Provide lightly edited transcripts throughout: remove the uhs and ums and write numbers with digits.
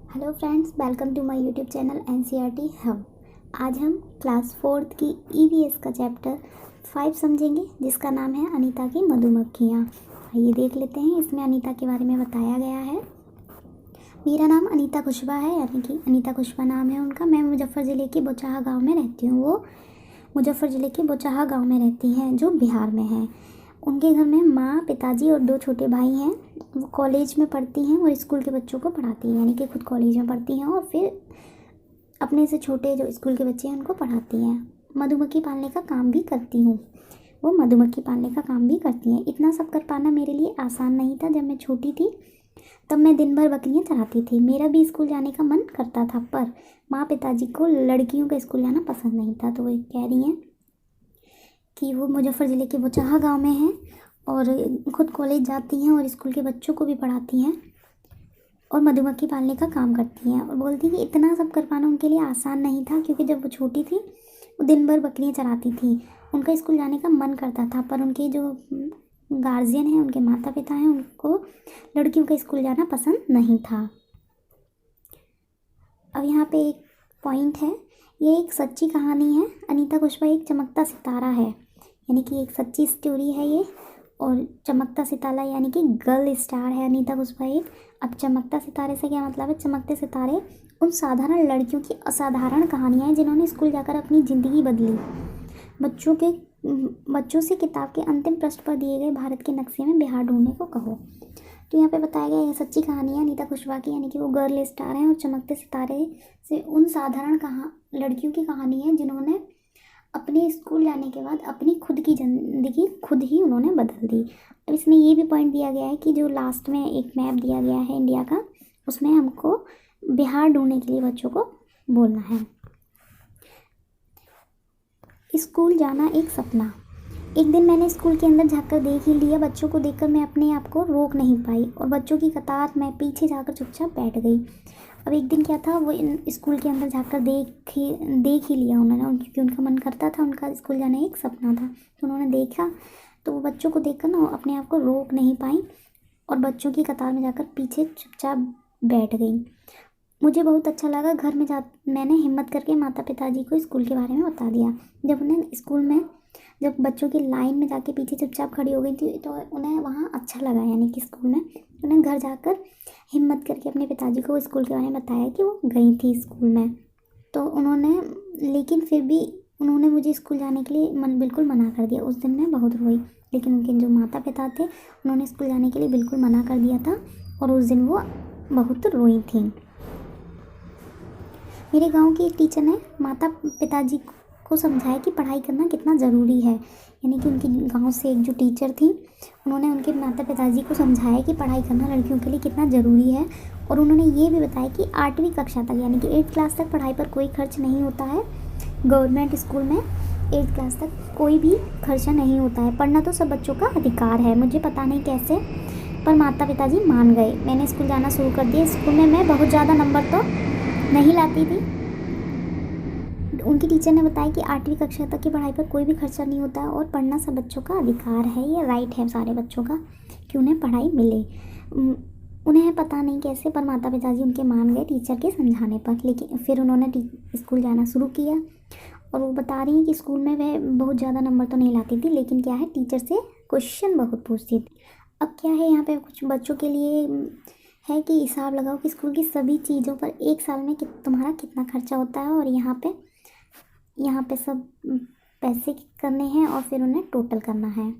Hello friends, welcome to my YouTube channel NCERT hub. आज हम class 4th की EVS का चैप्टर 5 समझेंगे, जिसका नाम है अनीता की मधुमक्खियाँ। आइए देख लेते हैं इसमें अनीता के बारे में बताया गया है। मेरा नाम अनीता खुशबा है, यानी कि अनीता खुशबा नाम है उनका। मैं मुजफ्फर ज़िले के बोचाहा गाँव में रहती हूँ। वो मुजफ्फर ज़िले के बोचाहा गाँव में रहती हैं, जो बिहार में है। उनके घर में माँ, पिताजी और 2 छोटे भाई हैं। वो कॉलेज में पढ़ती हैं और स्कूल के बच्चों को पढ़ाती हैं, यानी कि खुद कॉलेज में पढ़ती हैं और फिर अपने से छोटे जो स्कूल के बच्चे हैं उनको पढ़ाती हैं। मधुमक्खी पालने का काम भी करती हूँ। वो मधुमक्खी पालने का काम भी करती हैं। इतना सब कर पाना मेरे लिए आसान नहीं था। जब मैं छोटी थी तब मैं दिन भर बकरियाँ चराती थी। मेरा भी स्कूल जाने का मन करता था, पर माँ पिताजी को लड़कियों का स्कूल जाना पसंद नहीं था। तो वो कह रही हैं कि वो मुजफ्फर ज़िले के बोचाहा गाँव में हैं और खुद कॉलेज जाती हैं और स्कूल के बच्चों को भी पढ़ाती हैं और मधुमक्खी पालने का काम करती हैं। और बोलती हैं कि इतना सब कर पाना उनके लिए आसान नहीं था, क्योंकि जब वो छोटी थी वो दिन भर बकरियाँ चराती थी। उनका स्कूल जाने का मन करता था, पर उनके जो गार्जियन हैं, उनके माता पिता हैं, उनको लड़कियों का स्कूल जाना पसंद नहीं था। अब यहाँ पे एक पॉइंट है, ये एक सच्ची कहानी है। अनीता खुशबा एक चमकता सितारा है, यानी कि एक सच्ची स्टोरी है ये। और चमकता सितारा यानी कि गर्ल स्टार है अनीता खुशबा एक। अब चमकता सितारे से क्या मतलब है? चमकते सितारे उन साधारण लड़कियों की असाधारण कहानियाँ हैं जिन्होंने स्कूल जाकर अपनी ज़िंदगी बदली। बच्चों से किताब के अंतिम पृष्ठ पर दिए गए भारत के नक्शे में बिहार ढूंढने को कहो। तो यहाँ पे बताया गया, यह सच्ची कहानी है अनीता खुशबा की, यानी कि वो गर्ल स्टार हैं। और चमकते सितारे से उन साधारण लड़कियों की कहानी है जिन्होंने अपने स्कूल जाने के बाद अपनी खुद की ज़िंदगी खुद ही उन्होंने बदल दी। अब इसमें ये भी पॉइंट दिया गया है कि जो लास्ट में एक मैप दिया गया है इंडिया का, उसमें हमको बिहार ढूंढने के लिए बच्चों को बोलना है। स्कूल जाना एक सपना। एक दिन मैंने स्कूल के अंदर झाँककर देख ही लिया। बच्चों को देखकर मैं अपने आप को रोक नहीं पाई और बच्चों की कतार में पीछे जाकर चुपचाप बैठ गई। अब एक दिन क्या था, वो स्कूल के अंदर जाकर देख ही लिया उन्होंने, क्योंकि उनका मन करता था, उनका स्कूल जाना एक सपना था। तो उन्होंने देखा, तो वो बच्चों को देखकर ना अपने आप को रोक नहीं पाई और बच्चों की कतार में जाकर पीछे चुपचाप बैठ गई। मुझे बहुत अच्छा लगा। घर में मैंने हिम्मत करके माता पिताजी को स्कूल के बारे में बता दिया। जब बच्चों की लाइन में जाके पीछे चुपचाप खड़ी हो गई थी, तो उन्हें वहाँ अच्छा लगा, यानी कि स्कूल में। उन्हें घर जाकर हिम्मत करके अपने पिताजी को स्कूल के बारे में बताया कि वो गई थी स्कूल में। तो लेकिन फिर भी उन्होंने मुझे स्कूल जाने के लिए बिल्कुल मना कर दिया। उस दिन मैं बहुत रोई, लेकिन उनके जो माता पिता थे उन्होंने स्कूल जाने के लिए बिल्कुल मना कर दिया था और उस दिन वो बहुत रोई थी। मेरे गांव की एक टीचर ने माता पिताजी को समझाया कि पढ़ाई करना कितना ज़रूरी है। यानी कि उनके गांव से एक जो टीचर थी, उन्होंने उनके माता पिताजी को समझाया कि पढ़ाई करना लड़कियों के लिए कितना ज़रूरी है। और उन्होंने ये भी बताया कि 8वीं कक्षा तक, यानी कि 8th क्लास तक पढ़ाई पर कोई खर्च नहीं होता है। गवर्नमेंट स्कूल में 8th क्लास तक कोई भी खर्चा नहीं होता है। पढ़ना तो सब बच्चों का अधिकार है। मुझे पता नहीं कैसे, पर माता पिताजी मान गए। मैंने स्कूल जाना शुरू कर दिया। स्कूल में मैं बहुत ज़्यादा नंबर तो नहीं लाती थी। उनकी टीचर ने बताया कि 8वीं कक्षा तक की पढ़ाई पर कोई भी खर्चा नहीं होता है और पढ़ना सब बच्चों का अधिकार है। ये राइट है सारे बच्चों का कि उन्हें पढ़ाई मिले। उन्हें पता नहीं कैसे, पर माता पिताजी उनके मान गए टीचर के समझाने पर। लेकिन फिर उन्होंने स्कूल जाना शुरू किया और वो बता रही हैं कि स्कूल में वह बहुत ज़्यादा नंबर तो नहीं लाती थी, लेकिन क्या है, टीचर से क्वेश्चन बहुत पूछती थी। अब क्या है, यहाँ पे कुछ बच्चों के लिए है कि हिसाब लगाओ कि स्कूल की सभी चीज़ों पर एक साल में तुम्हारा कितना खर्चा होता है, और यहाँ पे सब पैसे करने हैं और फिर उन्हें टोटल करना है।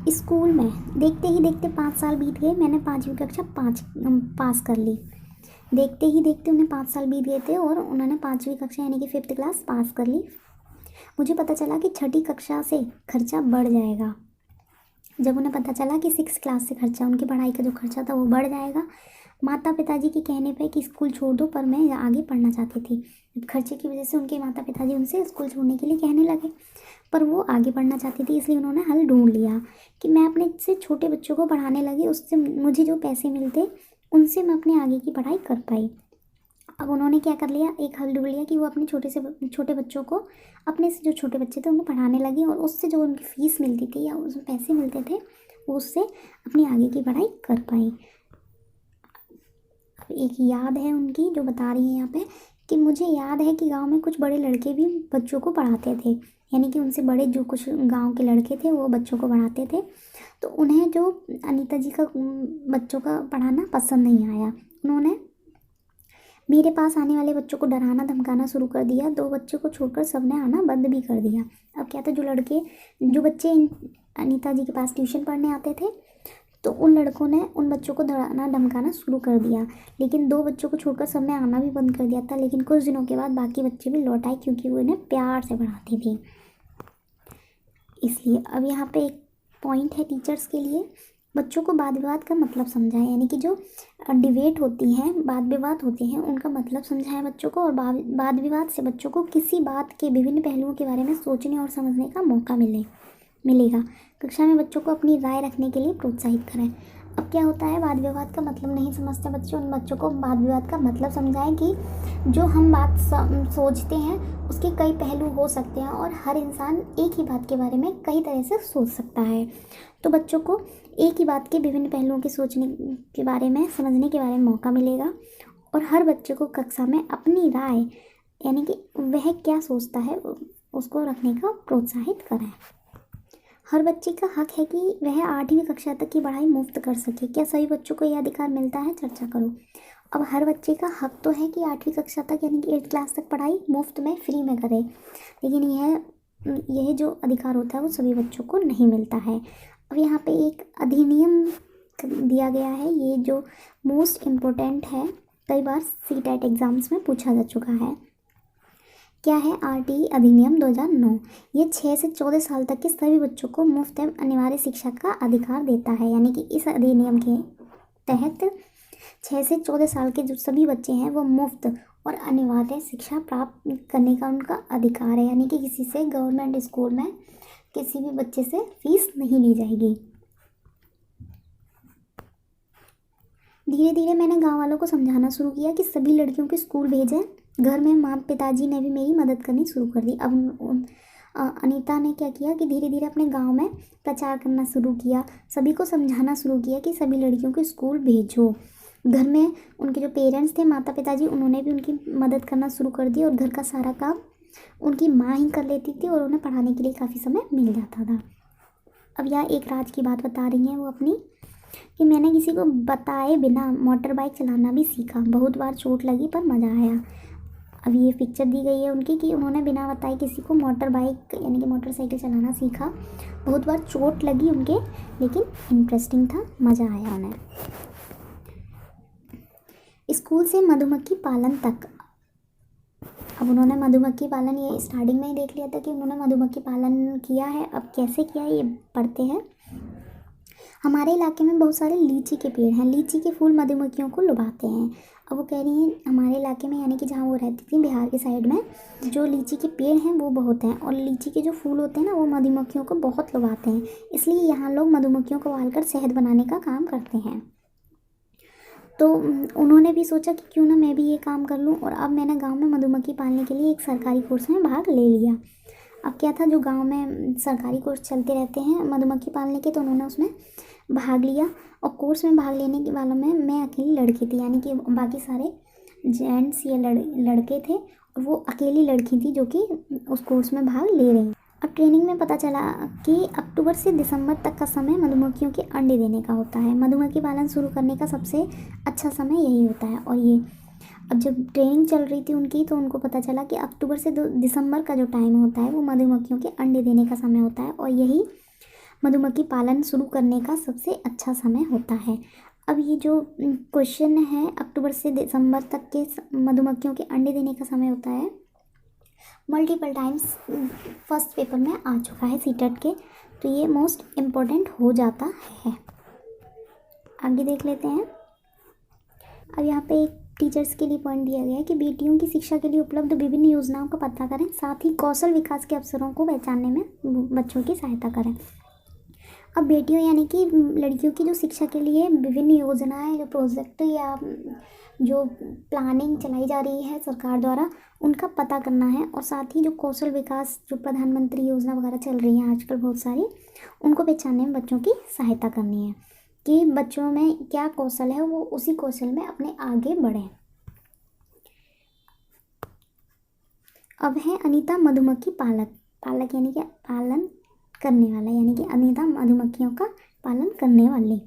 स्कूल में देखते ही देखते 5 साल बीत गए। मैंने 5वीं कक्षा पास कर ली। देखते ही देखते उन्हें 5 साल बीत गए थे और उन्होंने 5वीं कक्षा यानी कि 5th क्लास पास कर ली। मुझे पता चला कि 6ठी कक्षा से खर्चा बढ़ जाएगा। जब उन्हें पता चला कि 6th क्लास से खर्चा, उनकी पढ़ाई का जो खर्चा था वो बढ़ जाएगा, माता पिताजी के कहने पे कि स्कूल छोड़ दो, पर मैं आगे पढ़ना चाहती थी। खर्चे की वजह से उनके माता पिताजी उनसे स्कूल छोड़ने के लिए कहने लगे, पर वो आगे पढ़ना चाहती थी। इसलिए उन्होंने हल ढूंढ लिया कि मैं अपने से छोटे बच्चों को पढ़ाने लगी। उससे मुझे जो पैसे मिलते उनसे मैं अपने आगे की पढ़ाई कर पाई। अब उन्होंने क्या कर लिया, एक हल ढूंढ लिया कि वो अपने छोटे बच्चों को, अपने से जो छोटे बच्चे थे उन्हें पढ़ाने लगी और उससे जो उनकी फ़ीस मिलती थी या उसमें पैसे मिलते थे, वो उससे अपनी आगे की पढ़ाई कर पाई। एक याद है उनकी जो बता रही हैं यहाँ पे कि मुझे याद है कि गांव में कुछ बड़े लड़के भी बच्चों को पढ़ाते थे, यानी कि उनसे बड़े जो कुछ गांव के लड़के थे वो बच्चों को पढ़ाते थे। तो उन्हें जो अनीता जी का बच्चों का पढ़ाना पसंद नहीं आया। उन्होंने मेरे पास आने वाले बच्चों को डराना धमकाना शुरू कर दिया। 2 बच्चों को छोड़कर सबने आना बंद भी कर दिया। अब क्या था, जो बच्चे अनीता जी के पास ट्यूशन पढ़ने आते थे तो उन लड़कों ने उन बच्चों को डराना धमकाना शुरू कर दिया, लेकिन 2 बच्चों को छोड़कर सबने आना भी बंद कर दिया था। लेकिन कुछ दिनों के बाद बाकी बच्चे भी लौट आए क्योंकि वो इन्हें प्यार से पढ़ाती थी। इसलिए अब यहाँ पे एक पॉइंट है टीचर्स के लिए, बच्चों को वाद विवाद का मतलब समझाएं, यानी कि जो डिबेट होती हैं, वाद विवाद होते हैं, उनका मतलब समझाएं बच्चों को। और वाद विवाद से बच्चों को किसी बात के विभिन्न पहलुओं के बारे में सोचने और समझने का मौका मिलेगा। कक्षा में बच्चों को अपनी राय रखने के लिए प्रोत्साहित करें। अब क्या होता है, वाद विवाद का मतलब नहीं समझते बच्चे, उन बच्चों को वाद विवाद का मतलब समझाएं कि जो हम बात सोचते हैं उसके कई पहलू हो सकते हैं और हर इंसान एक ही बात के बारे में कई तरह से सोच सकता है। तो बच्चों को एक ही बात के विभिन्न पहलुओं के सोचने के बारे में समझने के बारे में मौका मिलेगा और हर बच्चे को कक्षा में अपनी राय, यानी कि वह क्या सोचता है, उसको रखने का प्रोत्साहित करें। हर बच्चे का हक है कि वह 8वीं कक्षा तक की पढ़ाई मुफ्त कर सके। क्या सभी बच्चों को यह अधिकार मिलता है? चर्चा करो। अब हर बच्चे का हक तो है कि 8वीं कक्षा तक यानी कि 8th क्लास तक पढ़ाई मुफ्त में फ्री में करे, लेकिन यह जो अधिकार होता है वो सभी बच्चों को नहीं मिलता है। अब यहाँ पे एक अधिनियम दिया गया है, ये जो मोस्ट इम्पोर्टेंट है, कई बार CTET एग्ज़ाम्स में पूछा जा चुका है। क्या है? RTE अधिनियम 2009। ये 6 से 14 साल तक के सभी बच्चों को मुफ्त एवं अनिवार्य शिक्षा का अधिकार देता है, यानी कि इस अधिनियम के तहत 6 से 14 साल के जो सभी बच्चे हैं वो मुफ्त और अनिवार्य शिक्षा प्राप्त करने का उनका अधिकार है, यानी कि किसी से गवर्नमेंट स्कूल में किसी भी बच्चे से फीस नहीं ली जाएगी। धीरे धीरे मैंने गांव वालों को समझाना शुरू किया कि सभी लड़कियों को स्कूल भेजें। घर में माँ पिताजी ने भी मेरी मदद करनी शुरू कर दी। अब अनीता ने क्या किया कि धीरे धीरे अपने गांव में प्रचार करना शुरू किया, सभी को समझाना शुरू किया कि सभी लड़कियों को स्कूल भेजो। घर में उनके जो पेरेंट्स थे, माता पिताजी, उन्होंने भी उनकी मदद करना शुरू कर दिया और घर का सारा काम उनकी माँ ही कर लेती थी और उन्हें पढ़ाने के लिए काफ़ी समय मिल जाता था। अब यह एक राज की बात बता रही हैं वो अपनी, कि मैंने किसी को बताए बिना मोटर बाइक चलाना भी सीखा। बहुत बार चोट लगी पर मज़ा आया। अब ये पिक्चर दी गई है उनकी कि उन्होंने बिना बताए किसी को मोटर बाइक यानी कि मोटरसाइकिल चलाना सीखा। बहुत बार चोट लगी उनके, लेकिन इंटरेस्टिंग था, मज़ा आया उन्हें। स्कूल से मधुमक्खी पालन तक। अब उन्होंने मधुमक्खी पालन, ये स्टार्टिंग में ही देख लिया था कि उन्होंने मधुमक्खी पालन किया है। अब कैसे किया है ये पढ़ते हैं। हमारे इलाके में बहुत सारे लीची के पेड़ हैं। लीची के फूल मधुमक्खियों को लुभाते हैं। अब वो कह रही हैं हमारे इलाके में, यानी कि जहाँ वो रहती थी बिहार के साइड में, जो लीची के पेड़ हैं वो बहुत हैं और लीची के जो फूल होते हैं ना वो मधुमक्खियों को बहुत लुभाते हैं। इसलिए यहाँ लोग मधुमक्खियों को पालकर शहद बनाने का काम करते हैं। तो उन्होंने भी सोचा कि क्यों ना मैं भी ये काम कर लूँ, और अब मैंने गाँव में मधुमक्खी पालने के लिए एक सरकारी कोर्स में भाग ले लिया। अब क्या था, जो गांव में सरकारी कोर्स चलते रहते हैं मधुमक्खी पालने के, तो उन्होंने उसमें भाग लिया। और कोर्स में भाग लेने के वालों में मैं अकेली लड़की थी, यानी कि बाकी सारे जेंट्स या लड़के थे और वो अकेली लड़की थी जो कि उस कोर्स में भाग ले रही। अब ट्रेनिंग में पता चला कि अक्टूबर से दिसंबर तक का समय मधुमक्खियों के अंडे देने का होता है। मधुमक्खी पालन शुरू करने का सबसे अच्छा समय यही होता है। और ये अब जब ट्रेनिंग चल रही थी उनकी, तो उनको पता चला कि अक्टूबर से दिसंबर का जो टाइम होता है वो मधुमक्खियों के अंडे देने का समय होता है और यही मधुमक्खी पालन शुरू करने का सबसे अच्छा समय होता है। अब ये जो क्वेश्चन है, अक्टूबर से दिसंबर तक के मधुमक्खियों के अंडे देने का समय होता है, मल्टीपल टाइम्स फर्स्ट पेपर में आ चुका है CTET के, तो ये मोस्ट इम्पोर्टेंट हो जाता है। आगे देख लेते हैं। अब यहाँ पे एक टीचर्स के लिए पॉइंट दिया गया है कि बेटियों की शिक्षा के लिए उपलब्ध विभिन्न योजनाओं का पता करें, साथ ही कौशल विकास के अवसरों को पहचानने में बच्चों की सहायता करें। अब बेटियों यानी कि लड़कियों की जो शिक्षा के लिए विभिन्न योजनाएं, जो प्रोजेक्ट या जो प्लानिंग चलाई जा रही है सरकार द्वारा, उनका पता करना है। और साथ ही जो कौशल विकास, जो प्रधानमंत्री योजना वगैरह चल रही है आजकल बहुत सारी, उनको पहचानने में बच्चों की सहायता करनी है। कि बच्चों में क्या कौशल है वो उसी कौशल में अपने आगे बढ़ें। अब है अनीता मधुमक्खी पालक। पालक यानी कि पालन करने वाला, यानी कि अनीता मधुमक्खियों का पालन करने वाली।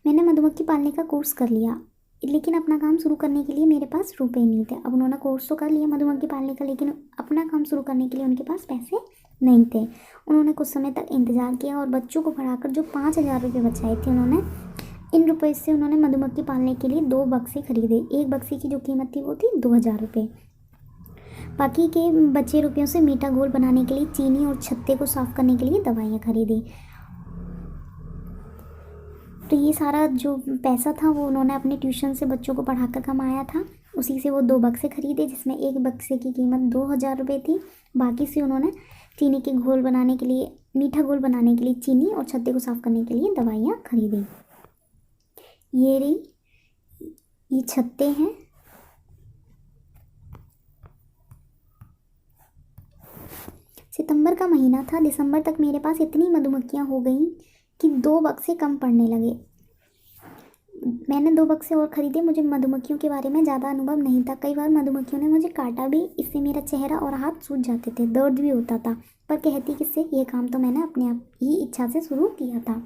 मैंने मधुमक्खी पालने का कोर्स कर लिया, लेकिन अपना काम शुरू करने के लिए मेरे पास रुपए नहीं थे। अब उन्होंने कोर्स तो कर लिया मधुमक्खी पालने का, लेकिन अपना काम शुरू करने के लिए उनके पास पैसे नहीं थे। उन्होंने कुछ समय तक इंतज़ार किया और बच्चों को पढ़ाकर जो 5,000 रुपये बचाए थे उन्होंने, इन रुपये से उन्होंने मधुमक्खी पालने के लिए 2 बक्से खरीदे। एक बक्से की जो कीमत थी वो थी 2,000 रुपये। बाकी के बचे रुपयों से मीठा घोल बनाने के लिए चीनी और छत्ते को साफ़ करने के लिए दवाइयाँ खरीदी। तो ये सारा जो पैसा था वो उन्होंने अपने ट्यूशन से बच्चों को पढ़ाकर कमाया था। उसी से वो 2 बक्से खरीदे, जिसमें एक बक्से की कीमत 2,000 रुपये थी। बाकी से उन्होंने चीनी के घोल बनाने के लिए, मीठा घोल बनाने के लिए चीनी और छत्ते को साफ़ करने के लिए दवाइयाँ खरीदी। ये रही, ये छत्ते हैं। सितंबर का महीना था। दिसंबर तक मेरे पास इतनी मधुमक्खियाँ हो गईं कि 2 बक्से कम पड़ने लगे। मैंने 2 बक्से और ख़रीदे। मुझे मधुमक्खियों के बारे में ज़्यादा अनुभव नहीं था। कई बार मधुमक्खियों ने मुझे काटा भी, इससे मेरा चेहरा और हाथ सूज जाते थे, दर्द भी होता था। पर कहती किससे, ये काम तो मैंने अपने आप ही इच्छा से शुरू किया था।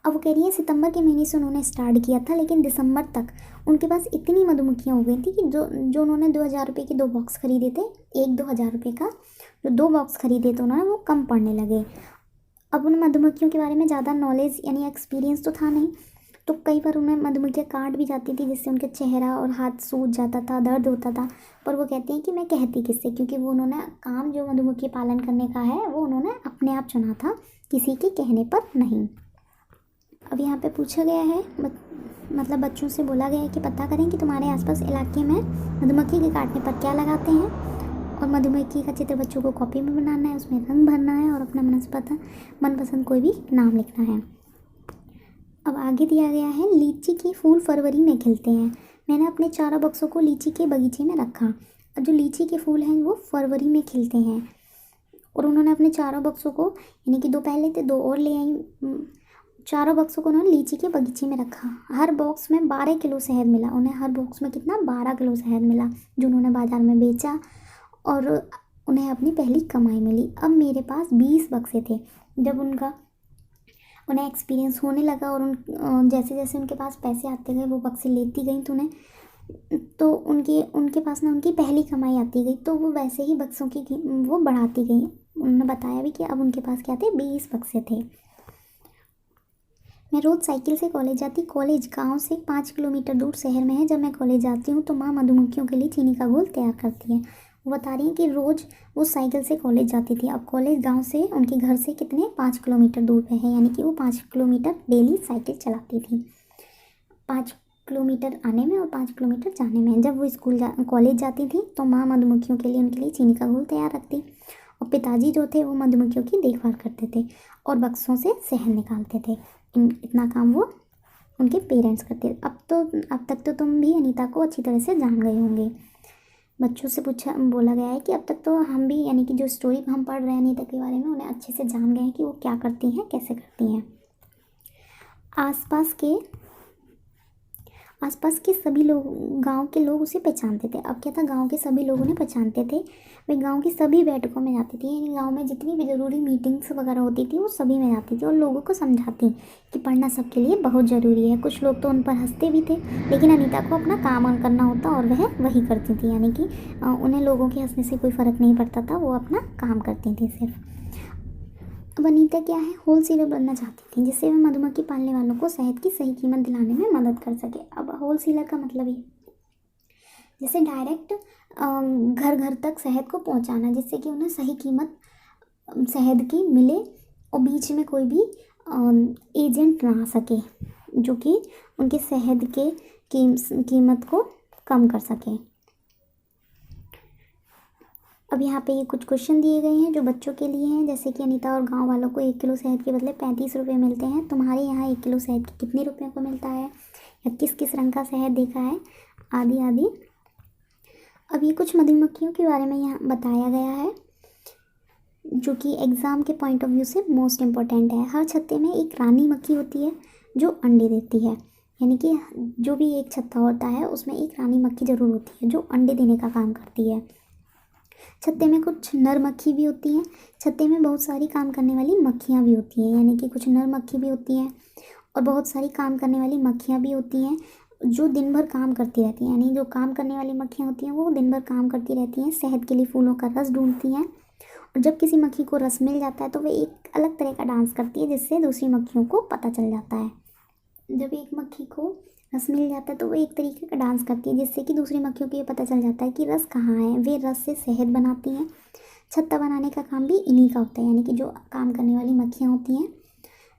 अब वो कह रही है सितंबर के महीने से उन्होंने स्टार्ट किया था, लेकिन दिसंबर तक उनके पास इतनी मधुमक्खियाँ हो गई थी कि जो उन्होंने 2,000 रुपये के 2 बॉक्स खरीदे थे, एक 2,000 रुपये का जो 2 बॉक्स खरीदे थे उन्होंने, वो कम पड़ने लगे। अब उन मधुमक्खियों के बारे में ज़्यादा नॉलेज यानी एक्सपीरियंस तो था नहीं, तो कई बार उन्हें मधुमक्खियाँ काट भी जाती थी, जिससे उनके चेहरा और हाथ सूज जाता था, दर्द होता था। पर वो कहती हैं कि मैं कहती किससे, क्योंकि वो उन्होंने काम जो मधुमक्खी पालन करने का है वो उन्होंने अपने आप चुना था, किसी के कहने पर नहीं। अब यहाँ पे पूछा गया है, मतलब बच्चों से बोला गया है कि पता करें कि तुम्हारे आसपास इलाके में मधुमक्खी के काटने पर क्या लगाते हैं। और मधुमक्खी का चित्र बच्चों को कॉपी में बनाना है, उसमें रंग भरना है और अपना मनपसंद कोई भी नाम लिखना है। अब आगे दिया गया है, लीची के फूल फरवरी में खिलते हैं। मैंने अपने 4 बक्सों को लीची के बगीचे में रखा। और जो लीची के फूल हैं वो फरवरी में खिलते हैं। और उन्होंने अपने 4 बक्सों को, यानी कि 2 पहले थे 2 और ले आई, 4 बक्सों को उन्होंने लीची के बगीचे में रखा। हर बॉक्स में 12 किलो शहद मिला उन्हें। हर बॉक्स में कितना, 12 किलो शहद मिला, जो उन्होंने बाज़ार में बेचा और उन्हें अपनी पहली कमाई मिली। अब मेरे पास 20 बक्से थे। जब उन्हें एक्सपीरियंस होने लगा और जैसे जैसे उनके पास पैसे आते गए, वो बक्से लेती गई, तो उनके पास ना उनकी पहली कमाई आती गई, तो वो वैसे ही बक्सों की वो बढ़ाती गई। उन्होंने बताया भी कि अब उनके पास क्या थे, 20 बक्से थे। मैं रोज़ साइकिल से कॉलेज जाती। कॉलेज गांव से 5 किलोमीटर दूर शहर में है। जब मैं कॉलेज जाती हूँ तो माँ मधुमक्खियों के लिए चीनी का घोल तैयार करती है। वो बता रही हैं कि रोज़ वो साइकिल से कॉलेज जाती थी। अब कॉलेज गांव से उनके घर से कितने, 5 किलोमीटर दूर पे है, यानी कि वो 5 किलोमीटर डेली साइकिल चलाती थी। 5 किलोमीटर आने में और 5 किलोमीटर जाने में। जब वो कॉलेज जाती थी तो माँ मधुमक्खियों के लिए उनके लिए चीनी का घोल तैयार रखती और पिताजी जो थे वो मधुमक्खियों की देखभाल करते थे और बक्सों से शहद निकालते थे। इतना काम वो उनके पेरेंट्स करते। अब तक तो तुम भी अनीता को अच्छी तरह से जान गए होंगे। बच्चों से बोला गया है कि अब तक तो हम भी, यानी कि जो स्टोरी हम पढ़ रहे हैं अनीता के बारे में, उन्हें अच्छे से जान गए हैं कि वो क्या करती हैं, कैसे करती हैं। आसपास के सभी लोग, गांव के लोग उसे पहचानते थे। अब क्या था, गांव के सभी लोग उन्हें पहचानते थे। वे गांव की सभी बैठकों में जाती थी, यानी गांव में जितनी भी ज़रूरी मीटिंग्स वगैरह होती थी वो सभी में जाती थी और लोगों को समझाती कि पढ़ना सबके लिए बहुत ज़रूरी है। कुछ लोग तो उन पर हंसते भी थे, लेकिन अनीता को अपना काम करना होता और वह वही करती थी, यानी कि उन्हें लोगों के हंसने से कोई फ़र्क नहीं पड़ता था, वो अपना काम करती थी सिर्फ। अब अनीता क्या है, होलसेलर बनना चाहती थी, जिससे वह मधुमक्खी पालने वालों को शहद की सही कीमत दिलाने में मदद कर सके। अब होलसेलर का मतलब ये, जैसे डायरेक्ट घर घर तक शहद को पहुंचाना, जिससे कि उन्हें सही कीमत शहद की मिले और बीच में कोई भी एजेंट ना आ सके जो कि उनके शहद के कीमत को कम कर सके। अब यहाँ पे ये कुछ क्वेश्चन दिए गए हैं जो बच्चों के लिए हैं, जैसे कि अनीता और गांव वालों को 1 किलो शहद के बदले 35 रुपये मिलते हैं। तुम्हारे यहाँ 1 किलो शहद के कितने रुपयों को मिलता है, या किस किस रंग का शहद देखा है, आदि आदि। अब ये कुछ मधुमक्खियों के बारे में यहाँ बताया गया है जो कि एग्ज़ाम के पॉइंट ऑफ व्यू से मोस्ट इम्पॉर्टेंट है। हर छत्ते में एक रानी मक्खी होती है जो अंडे देती है। यानी कि जो भी एक छत्ता होता है उसमें एक रानी मक्खी ज़रूर होती है जो अंडे देने का काम करती है। छत्ते में कुछ नर मक्खी भी होती हैं। छत्ते में बहुत सारी काम करने वाली मक्खियाँ भी होती हैं, यानी कि कुछ नर मक्खी भी होती हैं और बहुत सारी काम करने वाली मक्खियाँ भी होती हैं जो दिन भर काम करती रहती हैं। यानी जो काम करने वाली मक्खियाँ होती हैं वो दिन भर काम करती रहती हैं, शहद के लिए फूलों का रस ढूंढती हैं। और जब किसी मक्खी को रस मिल जाता है तो वह एक अलग तरह का डांस करती है जिससे दूसरी मक्खियों को पता चल जाता है। जब एक मक्खी को रस मिल जाता है तो वो एक तरीके का डांस करती है जिससे कि दूसरी मक्खियों को ये पता चल जाता है कि रस कहाँ है। वे रस से शहद बनाती हैं। छत्ता बनाने का काम भी इन्हीं का होता है, यानी कि जो काम करने वाली मक्खियाँ होती हैं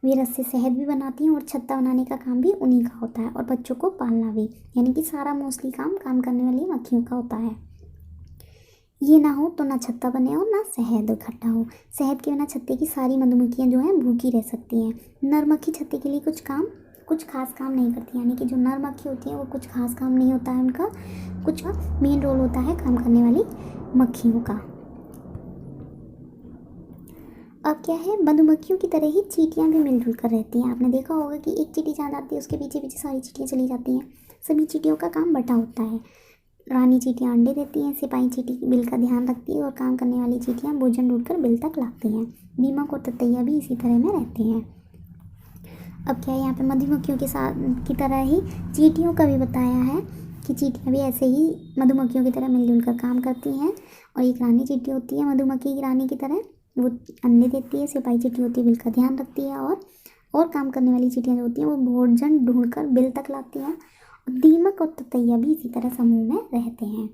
वे रस से शहद भी बनाती हैं और छत्ता बनाने का काम भी उन्हीं का होता है और बच्चों को पालना भी, यानी कि सारा मोस्टली काम करने वाली मक्खियों का होता है। ये ना हो तो ना छत्ता बने और ना शहद इकट्ठा हो। शहद के बिना छत्ते की सारी मधुमक्खियाँ जो हैं भूखी रह सकती हैं। नर मक्खी छत्ते के लिए कुछ खास काम नहीं करती, यानी कि जो नर मक्खी होती हैं वो कुछ खास काम नहीं होता है उनका, कुछ मेन रोल होता है काम करने वाली मक्खियों का। अब क्या है, मधुमक्खियों की तरह ही चींटियाँ भी मिलजुल कर रहती हैं। आपने देखा होगा कि एक चींटी जहाँ जाती है उसके पीछे पीछे सारी चींटियाँ चली जाती हैं। सभी चींटियों का काम बटा होता है। रानी चींटियाँ अंडे देती हैं, सिपाही चींटी बिल का ध्यान रखती है और काम करने वाली चींटियाँ भोजन ढूंढकर बिल तक लाती हैं। दीमक और ततैया भी इसी तरह में रहते हैं। अब क्या है, यहाँ पे मधुमक्खियों के साथ की तरह ही चींटियों का भी बताया है कि चींटियाँ भी ऐसे ही मधुमक्खियों की तरह मिलजुल कर काम करती हैं। और एक रानी चींटी होती है मधुमक्खी की रानी की तरह, वो अंडे देती है। सिपाही चींटी होती है बिल का ध्यान रखती है और काम करने वाली चींटियाँ जो होती हैं वो भोजन ढूंढकर बिल तक लाती हैं। और दीमक और ततैया भी इसी तरह समूह में रहते हैं।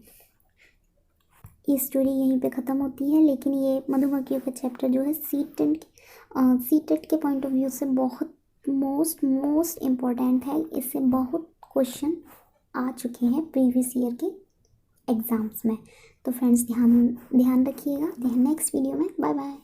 ये स्टोरी यहीं पे ख़त्म होती है, लेकिन ये मधुमक्खियों का चैप्टर जो है सीटेट के पॉइंट ऑफ व्यू से बहुत मोस्ट इम्पोर्टेंट है। इससे बहुत क्वेश्चन आ चुके हैं प्रीवियस ईयर के एग्ज़ाम्स में। तो फ्रेंड्स ध्यान रखिएगा। नेक्स्ट वीडियो में बाय बाय।